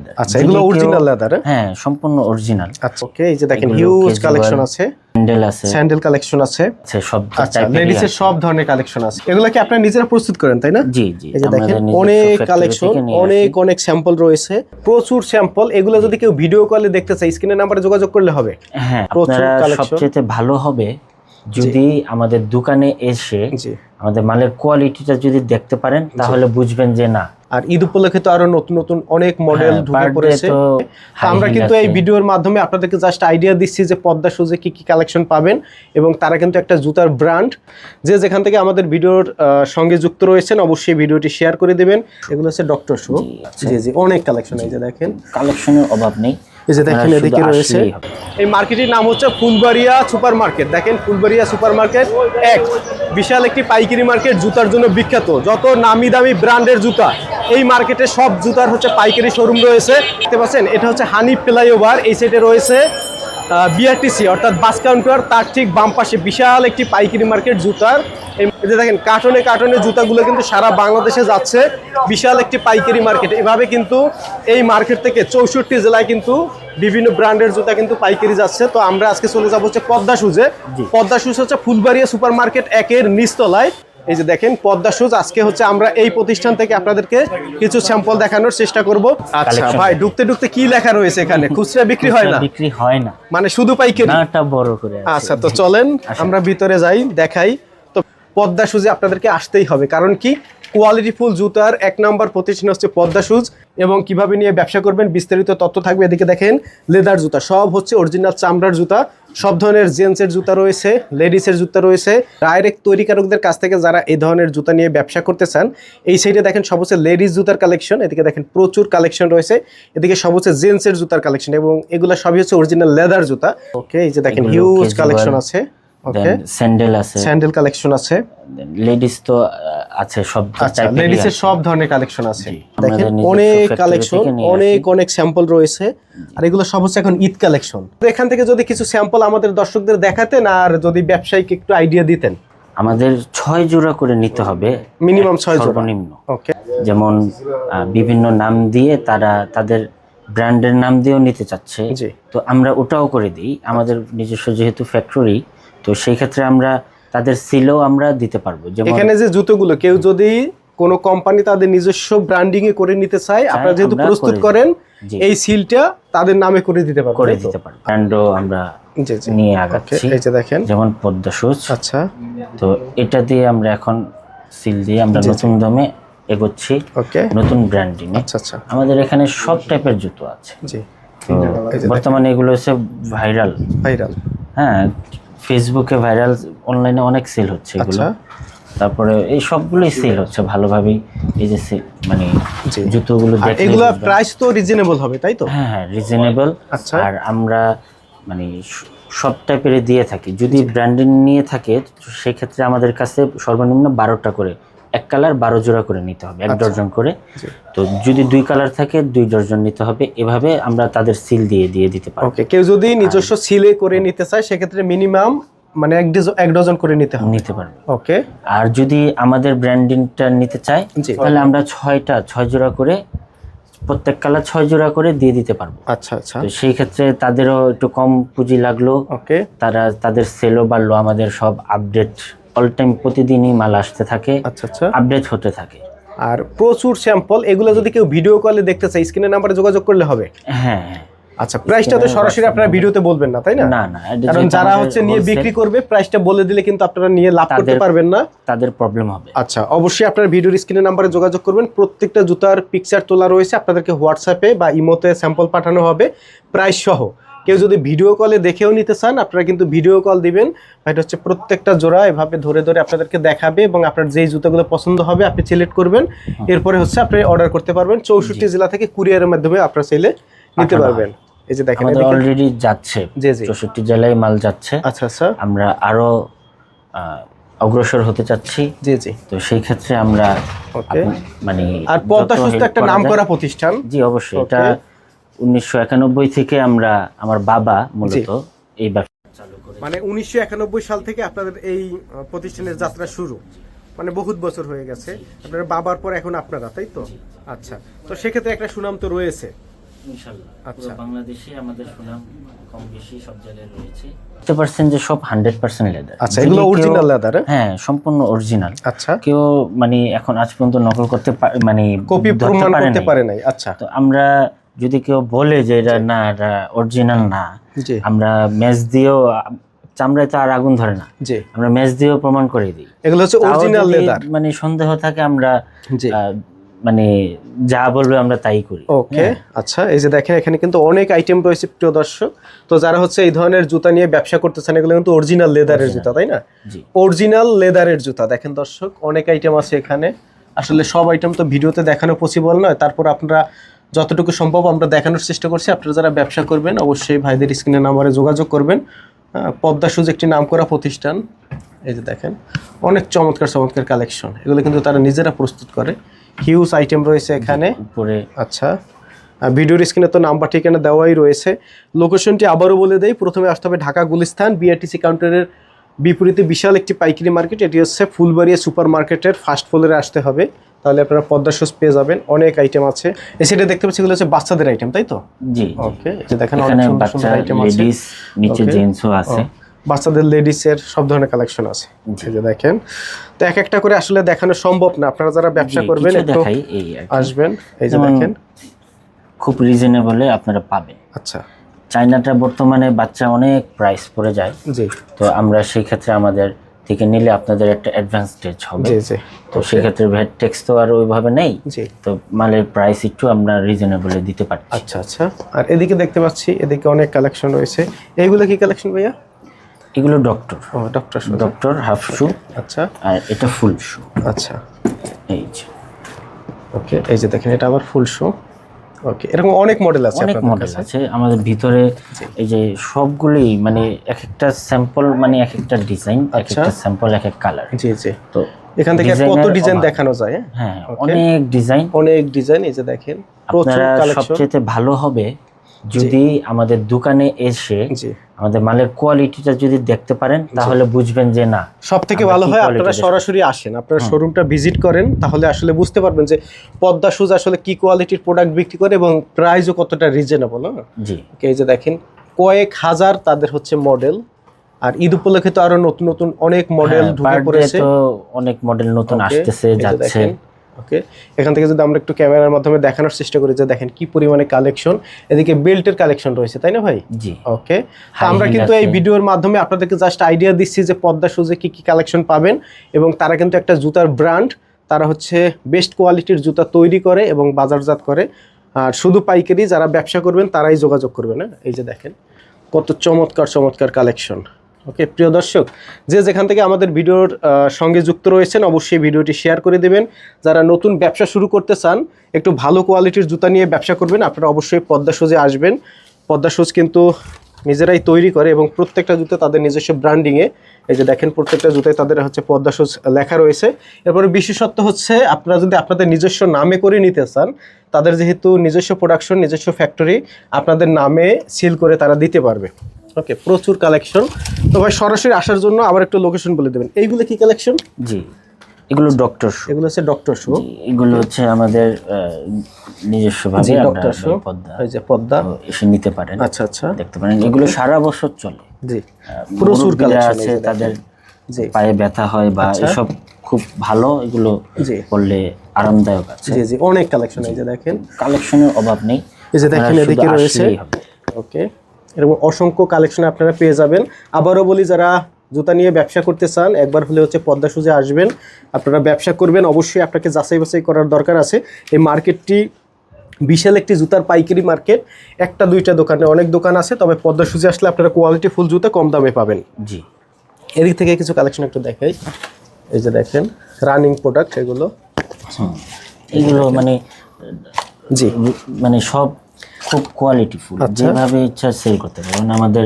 Leather. আচ্ছা, এগুলো original leather? হ্যাঁ, সম্পূর্ণ অরিজিনাল। আচ্ছা, ওকে, এই যে দেখেন হিউজ কালেকশন আছে, স্যান্ডেল আছে, স্যান্ডেল কালেকশন আছে, সব আচ্ছা, লেডিস এর সব ধরনের কালেকশন আছে। এগুলো কি আপনারা নিজেরা প্রস্তুত করেন, তাই না? জি জি, এই যে দেখেন অনেক কালেকশন, অনেক স্যাম্পল রয়েছে, প্রচুর স্যাম্পল। এগুলো যদি কেউ ভিডিও কলে দেখতে চায়, স্ক্রিনের নাম্বারে যোগাযোগ করলে হবে। হ্যাঁ, আপনারা সবচেয়ে ভালো হবে যদি আমাদের দোকানে এসে আমাদের মালের কোয়ালিটিটা যদি দেখতে পারেন, তাহলে বুঝবেন যে না। আর ঈদ উপলক্ষে তো আরো নতুন নতুন অনেক মডেল ঢুকে পড়েছে। আমরা কিন্তু এই ভিডিওর মাধ্যমে আপনাদেরকে জাস্ট আইডিয়া দিচ্ছি যে পদ্মা শুজে কি কি কালেকশন পাবেন, এবং তারা কিন্তু একটা জুতার ব্র্যান্ড। যে যেখান থেকে আমাদের ভিডিওর সঙ্গে যুক্ত রয়েছেন, অবশ্যই ভিডিওটি শেয়ার করে দিবেন। এগুলো হচ্ছে ডক্টর শু। জি জি, অনেক কালেকশন। এই যে দেখেন, কালেকশনের অভাব নেই। এই যে দেখেন এদিকে রয়েছে, এই মার্কেটের নাম হচ্ছে ফুলবাড়িয়া সুপার মার্কেট। দেখেন ফুলবাড়িয়া সুপার মার্কেট এক বিশাল একটি পাইকারি মার্কেট, জুতার জন্য বিখ্যাত। যত নামি দামি ব্র্যান্ডের জুতা এই মার্কেটে, সব জুতার হচ্ছে পাইকারি শোরুম রয়েছে। দেখতে পাচ্ছেন, এটা হচ্ছে হানি ফ্লাইওভার। এই সাইডে রয়েছে বিআরটিসি অর্থাৎ বাস কাউন্টার, তার ঠিক বাম পাশে বিশাল একটি পাইকারি মার্কেট জুতার। এই যে দেখেন কার্টনে কার্টনে জুতাগুলো কিন্তু সারা বাংলাদেশে যাচ্ছে, বিশাল একটি পাইকারি মার্কেট। এভাবে কিন্তু এই মার্কেট থেকে 64 জেলায় কিন্তু বিভিন্ন ব্র্যান্ডের জুতা কিন্তু পাইকারি যাচ্ছে। তো আমরা আজকে চলে যাবো হচ্ছে পদ্মা শুজে। পদ্মা শুজ হচ্ছে ফুলবাড়িয়া সুপার মার্কেট একের নিচতলায়। এই যে দেখেন পদ্মা শুজ। আজকে হচ্ছে আমরা এই প্রতিষ্ঠান থেকে আপনাদেরকে কিছু স্যাম্পল দেখানোর চেষ্টা করব। আচ্ছা ভাই, ঢুকতে ঢুকতে কি লেখা রয়েছে এখানে? খুচরা বিক্রি হয় না? বিক্রি হয় না, মানে শুধু পাইকারি? নাটা বড় করে। আচ্ছা, তো চলেন আমরা ভিতরে যাই, দেখাই। তো পদ্মা শুজে আপনাদেরকে আসতেই হবে, কারণ কি কোয়ালিটিফুল জুতার এক নম্বর প্রতিষ্ঠান হচ্ছে পদ্মা শুজ। এবং কিভাবে নিয়ে ব্যবসা করবেন বিস্তারিত তথ্য থাকবে। এদিকে দেখেন লেদার জুতা, সব হচ্ছে অরিজিনাল চামড়ার জুতা। সব ধরনের জেন্টসের জুতা রয়েছে, লেডিসের জুতা রয়েছে। ডাইরেক্ট তৈরিকারকদের কাছ থেকে যারা এই ধরনের জুতা নিয়ে ব্যবসা করতে চান, এই সাইডে দেখেন সব হচ্ছে লেডিস জুতার কালেকশন। এদিকে দেখেন প্রচুর কালেকশন রয়েছে। এদিকে সব হচ্ছে জেন্টসের জুতার কালেকশন, এবং এগুলো সবই হচ্ছে অরিজিনাল লেদার জুতা। ওকে, এই যে দেখেন হিউজ কালেকশন আছে। ওকে, স্যান্ডেল আছে, স্যান্ডেল কালেকশন আছে। লেডিস তো আছে, সব টাইপের, লেডিসের সব ধরনের কালেকশন আছে। দেখেন অনেক কালেকশন, অনেক স্যাম্পল রয়েছে। আর এগুলো সব হচ্ছে এখন ঈদ কালেকশন। তো এখান থেকে যদি কিছু স্যাম্পল আমাদের দর্শকদের দেখাতেন, আর যদি ব্যবসায়িক একটু আইডিয়া দিতেন। আমাদের 6 জোড়া করে নিতে হবে, মিনিমাম 6 জোড়া সর্বনিম্ন। ওকে, যেমন বিভিন্ন নাম দিয়ে তারা তাদের ব্র্যান্ডের নাম দিয়েও নিতে চাচ্ছে, তো আমরা ওটাও করে দিই। আমাদের নিজস্ব যেহেতু ফ্যাক্টরি, তো সেই ক্ষেত্রে আমরা তাদের সিলও আমরা দিতে পারবো। যেমন এখানে যে জুতোগুলো কেউ যদি কোনো কোম্পানি তাদের নিজস্ব ব্র্যান্ডিং এ করে নিতে চায়, আপনারা যেহেতু প্রস্তুত করেন, এই সিলটা তাদের নামে করে দিতে পারবো। ব্র্যান্ডও আমরা নিয়ে আগাচ্ছি। এই যে দেখেন যেমন পদ্মা শুজ। আচ্ছা, তো এটা দিয়ে আমরা এখন সিল দিয়ে আমরা নতুন দমে এগোচ্ছি। ওকে, নতুন ব্র্যান্ডিং। আচ্ছা আচ্ছা, আমাদের এখানে সব টাইপের জুতো আছে। জি, বর্তমানে এগুলো হচ্ছে ভাইরাল। হ্যাঁ, ফেসবুকে ভাইরাল, অনলাইনে অনেক সেল হচ্ছে এগুলো। তারপরে এই সবগুলোই সেল হচ্ছে ভালোভাবেই। এই যে মানে জুতোগুলো দেখলে এগুলো প্রাইস তো রিজনেবল হবে, তাই তো? হ্যাঁ হ্যাঁ, রিজনেবল। আর আমরা মানে সব টাইপেরই দিয়ে থাকি। যদি ব্র্যান্ডিং নিয়ে থাকে, সেক্ষেত্রে আমাদের কাছে সর্বনিম্ন 12টা করে, এক কালার 12 জোড়া করে নিতে হবে, 1 ডজন করে। তো যদি 2 কালার থাকে 2 ডজন নিতে হবে। এভাবে আমরা তাদের সিল দিয়ে দিতে পারি। ওকে, কেউ যদি নিজস্ব সিলে করে নিতে চায়, সেক্ষেত্রে মিনিমাম মানে 1 ডজন করে নিতে পারবে। ওকে, আর যদি আমাদের ব্র্যান্ডিংটা নিতে চায়, তাহলে আমরা 6 জোড়া করে, প্রত্যেক কালার 6 জোড়া করে দিয়ে দিতে পারবো। আচ্ছা আচ্ছা, তো সেই ক্ষেত্রে তাদেরও একটু কম পুঁজি লাগলো। ওকে, তাদের সেলও বাড়লো। আমাদের সব আপডেট অল টাইম, প্রতিদিনই মাল আসতে থাকে। আচ্ছা আচ্ছা, আপডেট হতে থাকে। আর প্রচুর স্যাম্পল। এগুলো যদি কেউ ভিডিও কলে দেখতে চায়, স্ক্রিনের নাম্বারে যোগাযোগ করলে হবে। হ্যাঁ হ্যাঁ। আচ্ছা, প্রাইসটা তো সরাসরি আপনারা ভিডিওতে বলবেন না, তাই না? না না, কারণ যারা হচ্ছে নিয়ে বিক্রি করবে, প্রাইসটা বলে দিলে কিন্তু আপনারা নিয়ে লাভ করতে পারবেন না, তাদের প্রবলেম হবে। আচ্ছা, অবশ্যই আপনারা ভিডিওর স্ক্রিনের নাম্বারে যোগাযোগ করবেন। প্রত্যেকটা জুতার পিকচার তোলা রয়েছে, আপনাদেরকে হোয়াটসঅ্যাপে বা ইমোতে স্যাম্পল পাঠানো হবে প্রাইস সহ। কেউ যদি ভিডিও কলে দেখেও নিতে চান, আপনারা কিন্তু ভিডিও কল দিবেন। এটা হচ্ছে প্রত্যেকটা জোড়া এভাবে ধরে ধরে আপনাদেরকে দেখাবে, এবং আপনার যেই জুতাগুলো পছন্দ হবে আপনি সিলেক্ট করবেন। এরপরে হচ্ছে আপনি অর্ডার করতে পারবেন। 64 জেলা থেকে কুরিয়ারের মাধ্যমে আপনারা চাইলে নিতে পারবেন। এই যে দেখেন আমাদের অলরেডি যাচ্ছে, 64 জেলায় মাল যাচ্ছে। আচ্ছা আচ্ছা, আমরা আরো অগ্রসর হতে চাচ্ছি। জি জি, তো সেই ক্ষেত্রে আমরা মানে, আর পদ্মা শুজ একটা নামকরা প্রতিষ্ঠান। জি অবশ্যই। এটা 1991 থেকে আমরা, আমার বাবা মূলত এই ব্যবসা চালু করে। মানে 1991 সাল থেকে আপনাদের এই প্রতিষ্ঠানের যাত্রা শুরু, মানে বহুত বছর হয়ে গেছে। আপনার বাবার পর এখন আপনারা, তাই তো? আচ্ছা, তো সেক্ষেত্রে একটা সুনাম তো রয়েছে। ইনশাআল্লাহ আচ্ছা। পুরো বাংলাদেশে আমাদের সুনাম কম বেশি সব জায়গায় রয়েছে। 100% যে সব 100% লেদার। আচ্ছা, এগুলো অরিজিনাল লেদার? হ্যাঁ, সম্পূর্ণ অরিজিনাল। আচ্ছা, কেউ মানে এখন আজ পর্যন্ত নকল করতে মানে কপি ধরতে প্রমাণ করতে পারে নাই। আচ্ছা, তো আমরা যদি কেউ বলে যে এটা না, এটা অরিজিনাল না, জি আমরা ম্যাচ দিয়েও, চামড়ায় তো আর আগুন ধরে না, জি, আমরা ম্যাচ দিয়েও প্রমাণ করে দিই। এগুলো হচ্ছে তাও অরিজিনাল যদি লেদার। মানে সন্দেহ থাকে আমরা জি, মানে যা বলবে আমরা তাই করি। ওকে, আচ্ছা। এই যে দেখেন এখানে কিন্তু অনেক আইটেম রয়েছে প্রিয় দর্শক। তো যারা হচ্ছে এই ধরনের জুতা নিয়ে ব্যবসা করতেছেন, এগুলো কিন্তু অরিজিনাল লেদারের জুতা, তাই না? জি, অরিজিনাল লেদারের জুতা। দেখেন দর্শক, অনেক আইটেম আছে এখানে। আসলে সব আইটেম তো ভিডিওতে দেখানো পসিবল নয়, তারপর আপনারা যতটুকু সম্ভব আমরা দেখানোর চেষ্টা করছি। আপনারা যারা ব্যবসা করবেন অবশ্যই ভাইদের স্ক্রিনের নাম্বারে যোগাযোগ করবেন। পদ্মা শুজ একটি নামকরা প্রতিষ্ঠান। এই যে দেখেন অনেক চমৎকার চমৎকার কালেকশন, এগুলো কিন্তু তারা নিজেরা প্রস্তুত করে। হিউজ আইটেম রয়েছে এখানে উপরে। আচ্ছা, ভিডিওর স্ক্রিনে তো নাম্বার ঠিকানা দেওয়াই রয়েছে। লোকেশনটি আবারও বলে দেই, প্রথমে আসতে হবে ঢাকা গুলিস্তান বিআরটিসি কাউন্টারের বিপরীতে বিশাল একটি পাইকারি মার্কেট, এটি হচ্ছে ফুলবাড়িয়া সুপার মার্কেটের ফার্স্ট ফ্লোরে আসতে হবে, তাহলে আপনারা পদ্মা শুজ পেয়ে যাবেন। অনেক আইটেম আছে। এই সাইডে দেখতে পাচ্ছি এগুলো হচ্ছে বাচ্চাদের আইটেম, তাই তো? জি, ওকে, এই যে দেখেন এখানে অনেক সুন্দর বাচ্চা, সুন্দর আইটেম আছে। লেডিস, নিচে Okay. জেন্টসও আছে। বাচ্চাদের লেডিসের সব ধরনের কালেকশন আছে। এই যে দেখেন, তো এক একটা করে আসলে দেখানো সম্ভব না, আপনারা যারা ব্যবসা জি, করবেন কিছু একটু দেখাই এই আর কি। আসবেন। এই যে যেমন দেখেন, খুব রিজনেবলে আপনারা পাবেন। আচ্ছা, চাইনাটা বর্তমানে বাচ্চা অনেক প্রাইস পড়ে যায়, জি তো আমরা সেই ক্ষেত্রে আমাদের থেকে নিলে আপনাদের একটা অ্যাডভান্টেজ হবে। জি জি, তো সেই ক্ষেত্রে ভ্যাট ট্যাক্স তো আর ওইভাবে নেই, জি, তো মালের প্রাইস একটু আমরা রিজনেবলে দিতে পারছি। আচ্ছা আচ্ছা। আর এদিকে দেখতে পাচ্ছি এদিকে অনেক কালেকশন রয়েছে। এইগুলো কি কালেকশন ভাইয়া? এগুলো ডক্টর, ও doctor shoe. Doctor half shoe, আচ্ছা আর এটা ফুল শু। আচ্ছা, এই যে ওকে, এই যে দেখেন এটা আবার ফুল শু। ওকে, এরকম অনেক মডেল আছে অনেক আপনাদের মডেল কাছে? আছে আমাদের ভিতরে। এই যে সবগুলোই মানে এক একটা স্যাম্পল, মানে এক একটা ডিজাইন, এক আচ্ছা। একটা স্যাম্পল, এক এক কালার। জি জি, তো এখান থেকে কত ডিজাইনের ডিজাইন অভাব। দেখানো যায়? হ্যাঁ, Okay. অনেক ডিজাইন। অনেক ডিজাইন। এই যে দেখেন প্রচুর আপনারা কালেকশন। সবচেয়ে ভালো হবে যদি আমাদের দোকানে এসে জি, আমাদের মালের কোয়ালিটিটা যদি দেখতে পারেন, তাহলে বুঝবেন যে না, সব থেকে আমরা ভালো কি হয় quality আপনারা দের সরাসরি আসেন, আপনারা শোরুমটা ভিজিট করেন, তাহলে আসলে বুঝতে পারবেন যে পদ্মা শুজ আসলে কি কোয়ালিটির প্রোডাক্ট বিক্রি করে এবং প্রাইসও কতটা রিজনেবল। জি, এই যে দেখেন কয়েক হাজার তাদের হচ্ছে মডেল, আর ঈদ উপলক্ষে তো আরো নতুন নতুন অনেক মডেল হ্যাঁ, ঢুকে per day পড়েছে। তো অনেক মডেল নতুন Okay, আসতেছে, এই যে যাচ্ছে। দেখেন। ওকে, এখান থেকে যদি আমরা একটু ক্যামেরার মাধ্যমে দেখানোর চেষ্টা করি যে দেখেন কি পরিমাণে কালেকশন। এদিকে বেল্টের কালেকশন রয়েছে, তাই না ভাই? জি, ওকে, High আমরা heel কিন্তু এই আছে। ভিডিওর মাধ্যমে আপনাদেরকে জাস্ট আইডিয়া দিচ্ছি যে পদ্মা শুজে কি কি কালেকশন পাবেন, এবং তারা কিন্তু একটা জুতার ব্র্যান্ড, তারা হচ্ছে বেস্ট কোয়ালিটির জুতা তৈরি করে এবং বাজারজাত করে। আর শুধু পাইকারি যারা ব্যবসা করবেন তারাই যোগাযোগ করবেন। এই যে দেখেন কত চমৎকার চমৎকার কালেকশন। ওকে প্রিয় দর্শক, যে যেখান থেকে আমাদের ভিডিওর সঙ্গে যুক্ত রয়েছেন অবশ্যই ভিডিওটি শেয়ার করে দেবেন। যারা নতুন ব্যবসা শুরু করতে চান, একটু ভালো কোয়ালিটির জুতা নিয়ে ব্যবসা করবেন, আপনারা অবশ্যই পদ্মা শুজে আসবেন। পদ্মা শুজ কিন্তু নিজেরাই তৈরি করে এবং প্রত্যেকটা জুতো তাদের নিজস্ব ব্র্যান্ডিংয়ে। এই যে দেখেন প্রত্যেকটা জুতায় তাদের হচ্ছে পদ্মা শুজ লেখা রয়েছে। এরপরে বিশেষত্ব হচ্ছে আপনারা যদি আপনাদের নিজস্ব নামে করে নিতে চান, তাদের যেহেতু নিজস্ব প্রোডাকশন, নিজস্ব ফ্যাক্টরি, আপনাদের নামে সিল করে তারা দিতে পারবে। ওকে, প্রচুর কালেকশন। তো ভাই সরাসরি আসার জন্য আবার একটু লোকেশন বলে দেবেন। এইগুলো কি কালেকশন? জি, এগুলো ডক্টর শু। এগুলো হচ্ছে ডক্টর শু। এগুলো হচ্ছে আমাদের নিজস্ব ভাবে আমরা ডক্টর শু, পদ্মা, এই যে পদ্মা। তো এসে নিতে পারেন, আচ্ছা আচ্ছা, দেখতে পারেন। এগুলো সারা বছর চলে। জি প্রচুর মুরব্বিরা কালেকশন আছে, তাদের জি পায়ে ব্যথা হয় বা আচ্ছা। এসব খুব ভালো, এগুলো জি পড়লে আরামদায়ক আছে। জি জি, অনেক কালেকশন। এই যে দেখেন কালেকশনের অভাব নেই, এই যে দেখেন আপনারা এদিকে শুধু রয়েছে। আসলেই হবে। ওকে, এরকম অসংখ্য কালেকশন আপনারা পেয়ে যাবেন। আবারও বলি, যারা জুতা নিয়ে ব্যবসা করতে চান একবার হলে হচ্ছে পদ্মা শুজে আসবেন, আপনারা ব্যবসা করবেন। অবশ্যই আপনাকে যাচাই বাছাই করার দরকার আছে। এই মার্কেটটি বিশাল একটি জুতার পাইকারি মার্কেট, একটা দুইটা দোকানে অনেক দোকান আছে, তবে পদ্মা শুজে আসলে আপনারা কোয়ালিটি ফুল জুতা কম দামে পাবেন। জি, এদিক থেকে কিছু কালেকশন একটু দেখাই। এই যে দেখেন রানিং প্রোডাক্ট এগুলো। এগুলো মানে জি মানে সব খুব কোয়ালিটি ফুল, আচ্ছা। যেভাবে ইচ্ছা সেল করতে পারবেন। আমাদের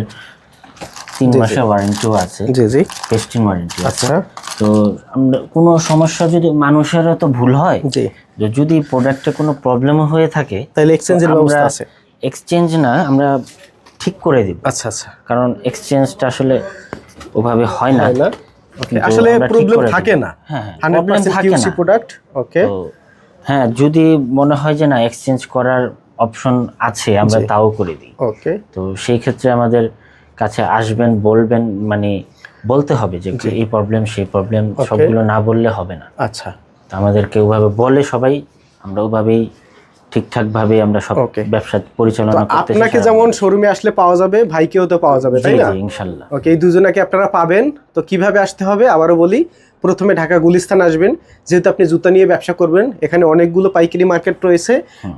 3 মাসের ওয়ারেন্টিও আছে, জি জি, টেস্টিং ওয়ারেন্টি আছে। আচ্ছা তো আমরা কোনো সমস্যা, যদি মানুষেরও তো ভুল হয়, জি, যে যদি প্রোডাক্টে কোনো প্রবলেমও হয়ে থাকে, তাহলে এক্সচেঞ্জের ব্যবস্থা আছে? এক্সচেঞ্জ না, আমরা ঠিক করে দিব। আচ্ছা আচ্ছা, কারণ এক্সচেঞ্জটা আসলে ওভাবে হয় না। হয় না? ওকে, কিন্তু আসলে আমরা ঠিক প্রবলেম করে থাকে দিই। না, হ্যাঁ, 100% থাকে কিউসি না। প্রোডাক্ট। ওকে, তো হ্যাঁ, যদি মনে হয় যে না এক্সচেঞ্জ করার অপশন আছে আমরা তাও করে দিই। ওকে, তো সেই ক্ষেত্রে আমাদের কাছে আসবেন, বলবেন, মানে বলতে হবে যে এই প্রবলেম সেই প্রবলেম, সবগুলো না বললে হবে না। আচ্ছা, তো আমাদেরকে ওভাবে বলে সবাই, আমরা ওভাবেই ঠিকঠাক ভাবে আমরা সব ব্যবসা পরিচালনা করতে। আপনাকে যেমন শোরুমে আসলে পাওয়া যাবে, ভাইকেও তো পাওয়া যাবে, তাই না? ইনশাআল্লাহ। ওকে, এই দুজনকে আপনারা পাবেন। তো কিভাবে আসতে হবে আবারও বলি, প্রথমে ঢাকা গুলিস্তান আসবেন। যেহেতু আপনি জুতা নিয়ে ব্যবসা করবেন, এখানে অনেকগুলো পাইকারি মার্কেট রয়েছে।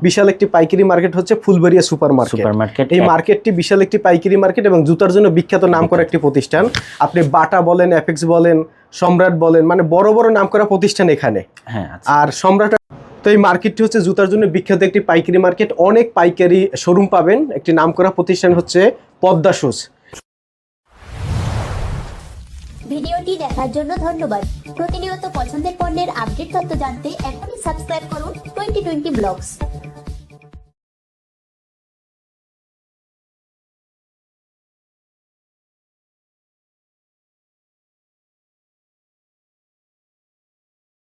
বিশাল একটি পাইকারি মার্কেট হচ্ছে ফুলবাড়িয়া সুপার মার্কেট। এই মার্কেটটি বিশাল একটি পাইকারি মার্কেট এবং জুতার জন্য বিখ্যাত নামকরা একটি প্রতিষ্ঠান। আপনি বাটা বলেন, অ্যাপেক্স বলেন, সম্রাট বলেন, মানে বড় বড় নামকরা প্রতিষ্ঠান এখানে। হ্যাঁ, আর সম্রাট, তো এই মার্কেটটি হচ্ছে জুতার জন্য বিখ্যাত একটি পাইকারি মার্কেট। অনেক পাইকারি শোরুম পাবেন। একটি নামকরা প্রতিষ্ঠান হচ্ছে পদ্মা শুজ। ভিডিওটি দেখার জন্য ধন্যবাদ। প্রতিনিয়ত পছন্দের পণ্যের আপডেট তথ্য জানতে এখনই সাবস্ক্রাইব করুন 2020 ব্লগস।